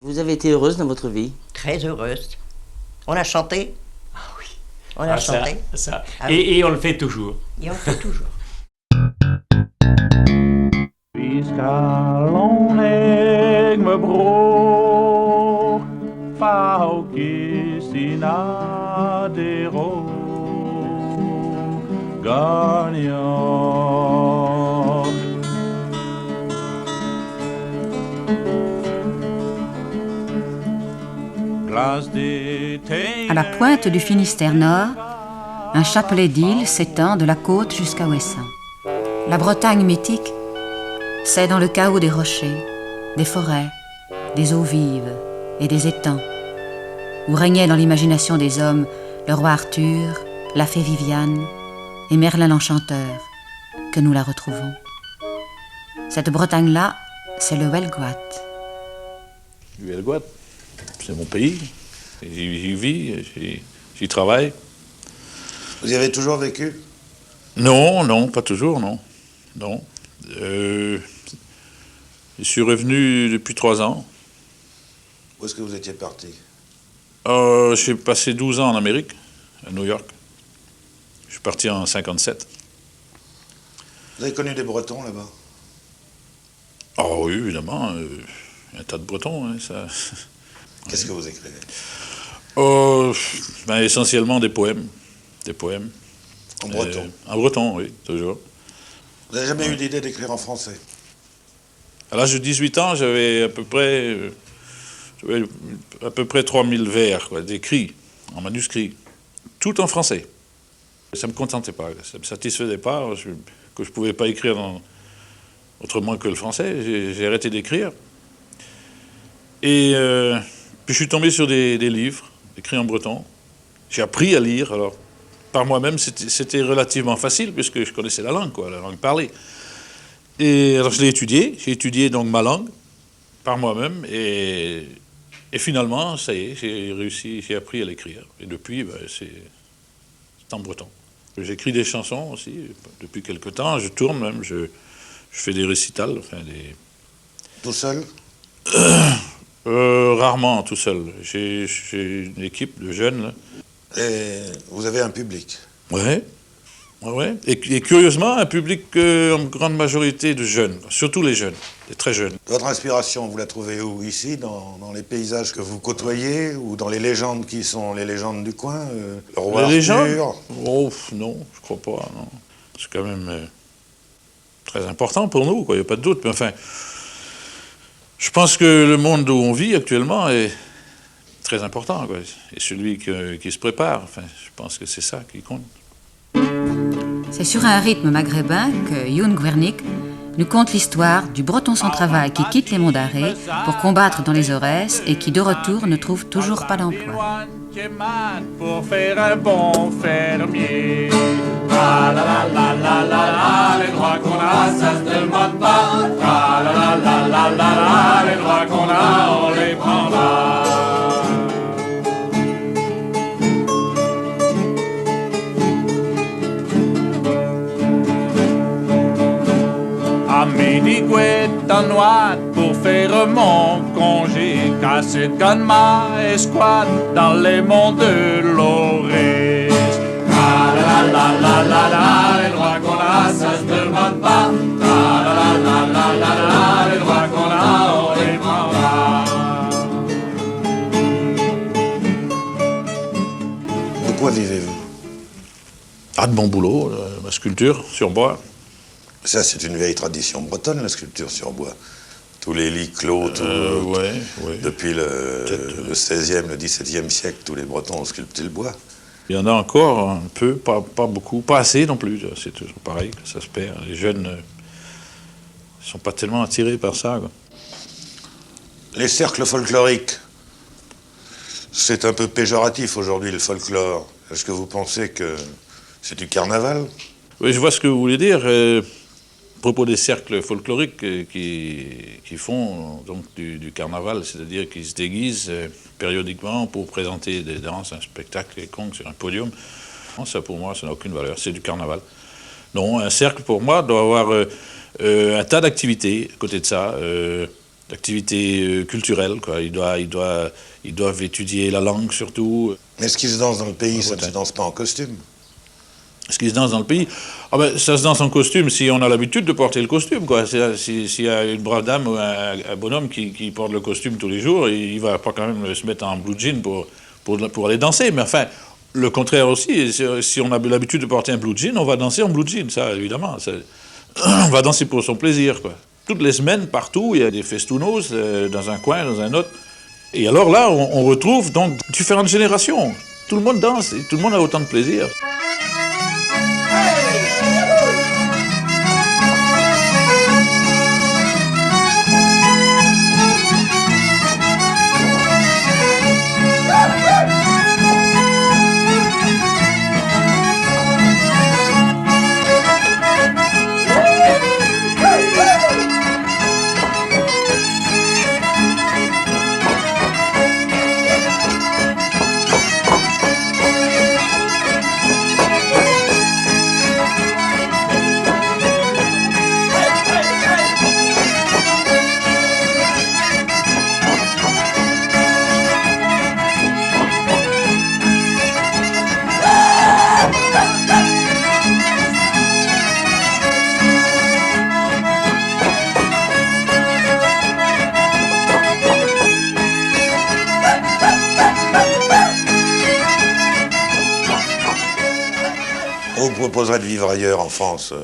Vous avez été heureuse dans votre vie? Très heureuse. On a chanté. Ah oui. On a chanté. Ça. Ah Et on le fait toujours. Et on le fait toujours. Fiskaloneg me bro, faukisina dero, gagnant. À la pointe du Finistère Nord, un chapelet d'îles s'étend de la côte jusqu'à Ouessant. La Bretagne mythique, c'est dans le chaos des rochers, des forêts, des eaux vives et des étangs, où régnaient dans l'imagination des hommes le roi Arthur, la fée Viviane et Merlin l'Enchanteur, que nous la retrouvons. Cette Bretagne-là, c'est le Welgoat. Le Welgoat, c'est mon pays. J'y vis, j'y travaille. Vous y avez toujours vécu? Non, pas toujours, non. Je suis revenu depuis 3 ans. Où est-ce que vous étiez parti? J'ai passé 12 ans en Amérique, à New York. Je suis parti en 57. Vous avez connu des Bretons là-bas? Oh oui, évidemment. Un tas de Bretons, hein, ça. Qu'est-ce que vous écrivez? Essentiellement des poèmes. En breton? En breton, oui, toujours. Vous n'avez jamais eu l'idée d'écrire en français? À l'âge de 18 ans, j'avais à peu près 3000 vers, quoi, d'écrits, en manuscrit, tout en français. Ça ne me contentait pas, ça ne me satisfaisait pas, que je ne pouvais pas écrire autrement que le français. J'ai arrêté d'écrire. Et puis je suis tombé sur des livres écrits en breton. J'ai appris à lire, alors par moi-même, c'était relativement facile, puisque je connaissais la langue, la langue parlée. Et alors je l'ai étudié, j'ai étudié donc ma langue, par moi-même, et finalement, ça y est, j'ai appris à l'écrire. Et depuis, c'est en breton. J'écris des chansons aussi, depuis quelque temps, je tourne même, je fais des récitals, Tout seul? Rarement tout seul. J'ai une équipe de jeunes, là. Et vous avez un public? Ouais. Et curieusement, un public en grande majorité de jeunes, surtout les jeunes, les très jeunes. Votre inspiration, vous la trouvez où? Ici, dans les paysages que vous côtoyez, ou dans les légendes qui sont les légendes du coin? Le roi Les Arthur? légendes? Oh, non, je crois pas, non. C'est quand même très important pour nous, il n'y a pas de doute. Mais enfin, je pense que le monde où on vit actuellement est très important, et celui qui se prépare. Enfin, je pense que c'est ça qui compte. C'est sur un rythme maghrébin que Youn Guernic nous conte l'histoire du breton sans travail qui quitte les monts d'Arrée pour combattre dans les Aurès et qui de retour ne trouve toujours pas d'emploi. Pour faire un bon fermier. La la la la la la, les droits qu'on a, ça se demande pas. La la la la la la, les droits qu'on a, on les prendra. À midi, en noix pour faire mon congé. Cassé de Ganma et squat dans les monts de l'Aurès. La la la la la la, les droits qu'on a, ça se demande pas. La la la la la la, les droits qu'on a, on les prendra. De quoi vivez-vous? Ah, de bon boulot, ma sculpture sur bois. Ça, c'est une vieille tradition bretonne, la sculpture sur bois. Tous les lits clos, Ouais. depuis le 16e, le 17e siècle, tous les Bretons ont sculpté le bois. Il y en a encore un peu, pas beaucoup, pas assez non plus. C'est toujours pareil, ça se perd. Les jeunes ne sont pas tellement attirés par ça. Les cercles folkloriques, c'est un peu péjoratif aujourd'hui, le folklore. Est-ce que vous pensez que c'est du carnaval? Oui, je vois ce que vous voulez dire. À propos des cercles folkloriques qui font donc du carnaval, c'est-à-dire qu'ils se déguisent périodiquement pour présenter des danses, un spectacle quelconque sur un podium. Non, ça, pour moi, ça n'a aucune valeur. C'est du carnaval. Non, un cercle, pour moi, doit avoir un tas d'activités à côté de ça. d'activités culturelles, quoi. Ils doivent étudier la langue surtout. Mais ce qui se danse dans le pays, ça ne se danse pas en costume. Ce qui se danse dans le pays, ça se danse en costume si on a l'habitude de porter le costume, quoi. S'il y a une brave dame ou un bonhomme qui porte le costume tous les jours, il ne va pas quand même se mettre en blue jean pour aller danser. Mais enfin, le contraire aussi, si on a l'habitude de porter un blue jean, on va danser en blue jean, ça évidemment. On va danser pour son plaisir, quoi. Toutes les semaines, partout, il y a des festounos dans un coin, dans un autre. Et alors là, on retrouve donc différentes générations. Tout le monde danse et tout le monde a autant de plaisir. On vous proposerait de vivre ailleurs, en France,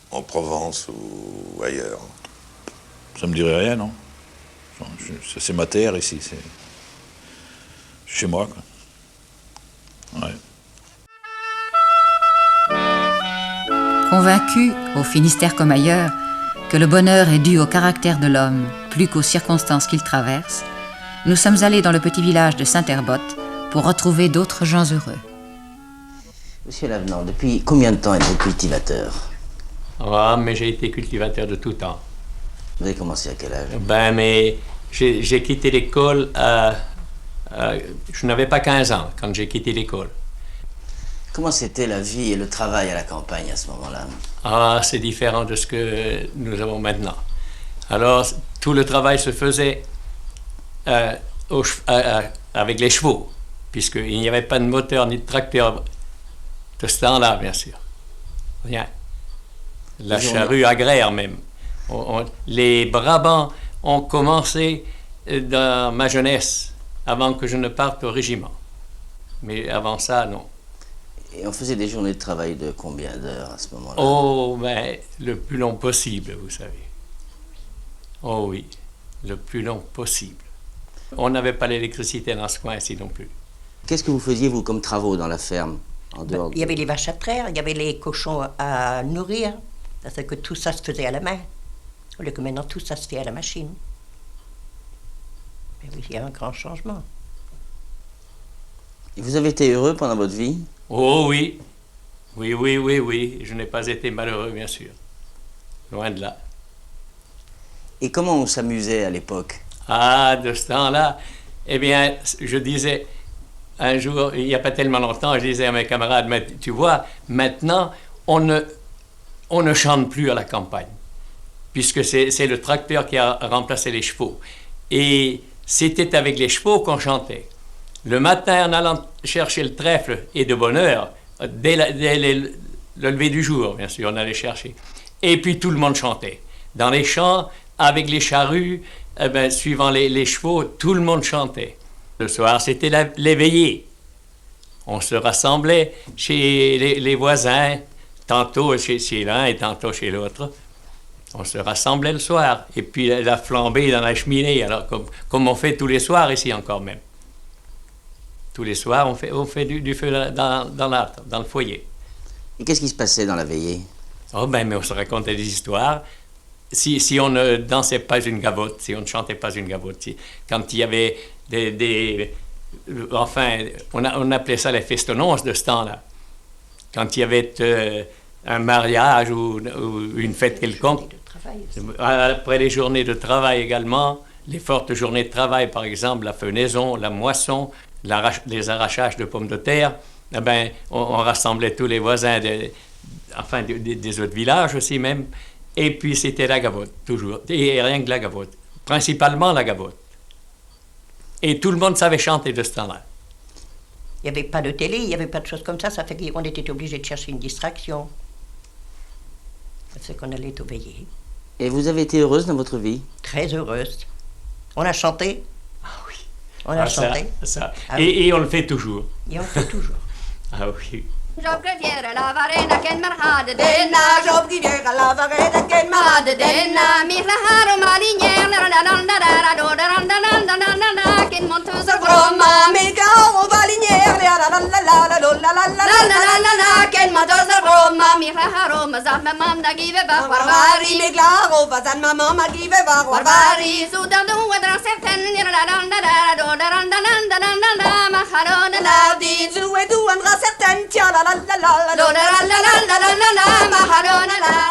en Provence ou ailleurs. Ça me dirait rien, non? C'est ma terre ici, c'est chez moi, quoi. Ouais. Convaincus, au Finistère comme ailleurs, que le bonheur est dû au caractère de l'homme plus qu'aux circonstances qu'il traverse, nous sommes allés dans le petit village de Saint-Herbotte pour retrouver d'autres gens heureux. Monsieur Lavenant, depuis combien de temps êtes-vous cultivateur? Ah, mais j'ai été cultivateur de tout temps. Vous avez commencé à quel âge? Ben, mais j'ai quitté l'école je n'avais pas 15 ans quand j'ai quitté l'école. Comment c'était la vie et le travail à la campagne à ce moment-là? Ah, c'est différent de ce que nous avons maintenant. Alors, tout le travail se faisait avec les chevaux, puisqu'il n'y avait pas de moteur ni de tracteur de ce temps-là, bien sûr. Rien. La charrue agraire même. Les Brabants ont commencé dans ma jeunesse, avant que je ne parte au régiment. Mais avant ça, non. Et on faisait des journées de travail de combien d'heures à ce moment-là? Oh, ben, le plus long possible, vous savez. Oh oui, le plus long possible. On n'avait pas l'électricité dans ce coin-ci non plus. Qu'est-ce que vous faisiez, vous, comme travaux dans la ferme, en dehors Il y avait les vaches à traire, il y avait les cochons à nourrir. C'est que tout ça se faisait à la main. Au lieu que maintenant, tout ça se fait à la machine. Mais oui, il y a un grand changement. Et vous avez été heureux pendant votre vie? Oh oui. Oui, oui, oui, oui. Je n'ai pas été malheureux, bien sûr. Loin de là. Et comment on s'amusait à l'époque? Ah, de ce temps-là, eh bien, je disais, un jour, il n'y a pas tellement longtemps, je disais à mes camarades, mais tu vois, maintenant, on ne chante plus à la campagne, puisque c'est le tracteur qui a remplacé les chevaux. Et c'était avec les chevaux qu'on chantait. Le matin, en allant chercher le trèfle, et de bonne heure, dès le lever du jour, bien sûr, on allait chercher. Et puis tout le monde chantait. Dans les champs, avec les charrues, eh ben, suivant les chevaux, tout le monde chantait. Le soir, c'était les veillées. On se rassemblait chez les voisins, tantôt chez l'un et tantôt chez l'autre. On se rassemblait le soir. Et puis la flambée dans la cheminée, alors comme on fait tous les soirs ici encore même. Tous les soirs, on fait du feu dans le foyer. Et qu'est-ce qui se passait dans la veillée? Oh ben, mais on se racontait des histoires. Si on ne dansait pas une gavotte, si on ne chantait pas une gavotte, quand il y avait enfin, on appelait ça les festonnonces de ce temps-là. Quand il y avait un mariage ou une fête quelconque, après les journées de travail également, les fortes journées de travail, par exemple, la fenaison, la moisson, les arrachages de pommes de terre, eh ben, on rassemblait tous les voisins, des autres villages aussi même, et puis c'était la gavotte, toujours, et rien que la gavotte. principalement la gavotte. Et tout le monde savait chanter de ce temps-là. Il n'y avait pas de télé, il n'y avait pas de choses comme ça fait qu'on était obligé de chercher une distraction. C'est qu'on allait au veillées. Et vous avez été heureuse dans votre vie? Très heureuse. On a chanté. Ah oui. On a chanté. Ça. Ah Et on le fait toujours. Et on le fait toujours. Ah oui. Job prefiere la varena che il marhade Denna, job qui vient à la varenne qu'elle m'a Mad denna mi flaharo malinier la la la la la do da la la la la la che montuso Roma, mes gars, on va ligner, la la la la la la la la la la la la che montuso Roma mi flaharo ma za ma mam da give va Barbari, mes gars, on va zan maman, ma qui va voir Barbari su da do da certaine la la la la do da la la la la ma harona La di zu et du andra certaine, tiens la la la la la la la la la la la ma harona la